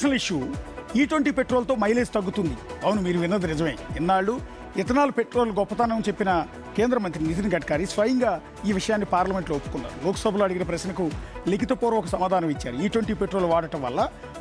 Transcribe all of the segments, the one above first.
అసలు issue E20 పెట్రోల్తో mileage తగ్గుతుంది. అవును, మీరు విన్నది నిజమే. ఇన్నాళ్ళు ఇథనాల్ పెట్రోల్ గొప్పతనం చెప్పిన కేంద్ర మంత్రి నితిన్ గడ్కరీ స్వయంగా ఈ విషయాన్ని పార్లమెంట్లో ఒప్పుకున్నారు. లోక్సభలో అడిగిన ప్రశ్నకు లిఖితపూర్వక సమాధానం ఇచ్చారు. E20 పెట్రోల్ వాడటం వల్ల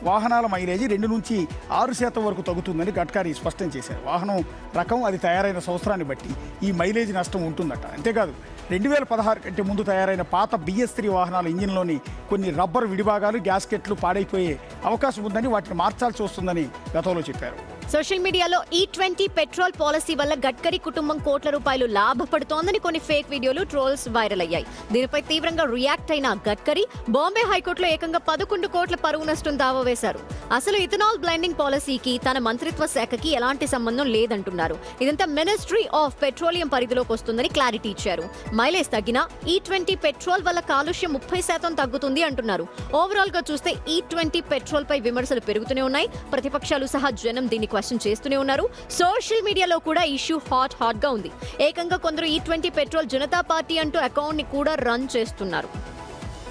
వాహనాల మైలేజీ 2 నుంచి 6% వరకు తగ్గుతుందని గడ్కరీ స్పష్టం చేశారు. వాహనం రకం, అది తయారైన సంవత్సరాన్ని బట్టి ఈ మైలేజీ నష్టం ఉంటుందట. అంతేకాదు 2016 కంటే ముందు తయారైన పాత BS3 వాహనాల ఇంజిన్లోని కొన్ని రబ్బర్ విడిభాగాలు, గ్యాస్కెట్లు పాడైపోయే అవకాశం ఉందని, వాటిని మార్చాల్సి వస్తుందని గతంలో చెప్పారు. సోషల్ మీడియాలో E20 పెట్రోల్ పాలసీ వల్ల గడ్కరీ కుటుంబం కోట్ల రూపాయలు లాభపడుతోందని కొన్ని ఫేక్ వీడియోలు, ట్రోల్స్ వైరల్ అయ్యాయి. దీనిపై తీవ్రంగా రియాక్ట్ అయిన గడ్కరీ బాంబే హైకోర్టులో ఏకంగా 11 కోట్ల పరువు నష్టం దావా వేశారు. అసలు ఇథనాల్ బ్లెండింగ్ పాలసీకి తన మంత్రిత్వ శాఖకి ఎలాంటి సంబంధం లేదంటున్నారు. ఇదంతా మినిస్ట్రీ ఆఫ్ పెట్రోలియం పరిధిలోకి వస్తుందని క్లారిటీ ఇచ్చారు. మైలేజ్ తగ్గినా E20 పెట్రోల్ వల్ల కాలుష్యం 30% తగ్గుతుంది అంటున్నారు. ఓవరాల్ గా చూస్తే E20 పెట్రోల్ పై విమర్శలు పెరుగుతూనే ఉన్నాయి. ప్రతిపక్షాలు సహా జనం దీన్ని క్వశ్చన్ చేస్తూనే ఉన్నారు. సోషల్ మీడియాలో కూడా ఇష్యూ హాట్ గా ఉంది. ఏకంగా కొందరు E20 పెట్రోల్ జనతా పార్టీ అంటూ అకౌంట్ ని కూడా రన్ చేస్తున్నారు.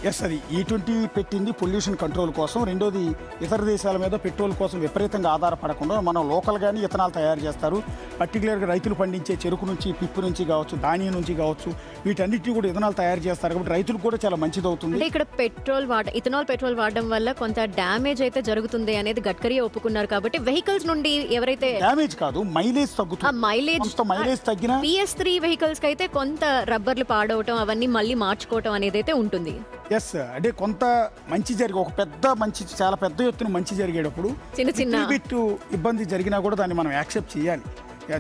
ఎస్, అది E20 పెట్టింది పొల్యూషన్ కంట్రోల్ కోసం. రెండోది, ఇతర దేశాల మీద పెట్రోల్ కోసం విపరీతంగా ఆధారపడకుండా మనం లోకల్గానే ఇథనాల్ తయారు చేస్తారు. పర్టికులర్గా రైతులు పండించే చెరుకు నుంచి, పిప్పు నుంచి కావచ్చు, ధాన్యం నుంచి కావచ్చు, వీటన్నిటిని కూడా ఇథనాల్ తయారు చేస్తారు. కాబట్టి రైతులకు కూడా చాలా మంచిది అవుతుంది. అంటే ఇక్కడ ఇథనాల్ పెట్రోల్ వాడడం వల్ల కొంత డ్యామేజ్ అయితే జరుగుతుంది అనేది గడ్కరీ ఒప్పుకున్నారు. కాబట్టి వెహికల్స్ నుండి ఎవరైతే డ్యామేజ్ కాదు, మైలేజ్ తగ్గుతుంది. మైలేజ్ తగ్గిన BS3 వెహికల్స్ కి అయితే కొంత రబ్బర్లు పాడవటం, అవన్నీ మళ్ళీ మార్చుకోవటం అనేది అయితే ఉంటుంది. ఎస్, అంటే కొంత మంచి ఒక పెద్ద మంచి, చాలా పెద్ద ఎత్తున మంచి జరిగేటప్పుడు చిన్న ఇబ్బంది జరిగినా కూడా దాన్ని మనం యాక్సెప్ట్ చేయాలి.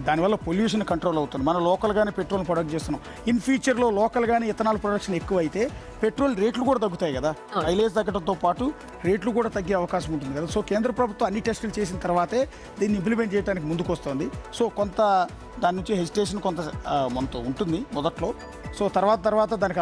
దానివల్ల పొల్యూషన్ కంట్రోల్ అవుతుంది. మనం లోకల్గానే పెట్రోల్ ప్రొడక్ట్ చేస్తున్నాం. ఇన్ ఫ్యూచర్లో లోకల్గానే ఇథనాల్ ప్రొడక్షన్ ఎక్కువ అయితే పెట్రోల్ రేట్లు కూడా తగ్గుతాయి కదా. మైలేజ్ తగ్గడంతో పాటు రేట్లు కూడా తగ్గే అవకాశం ఉంటుంది కదా. సో కేంద్ర ప్రభుత్వం అన్ని టెస్టులు చేసిన తర్వాతే దీన్ని ఇంప్లిమెంట్ చేయడానికి ముందుకు వస్తుంది. సో కొంత దాని నుంచి హెసిటేషన్ కొంత మనతో ఉంటుంది మొదట్లో. సో తర్వాత దానికి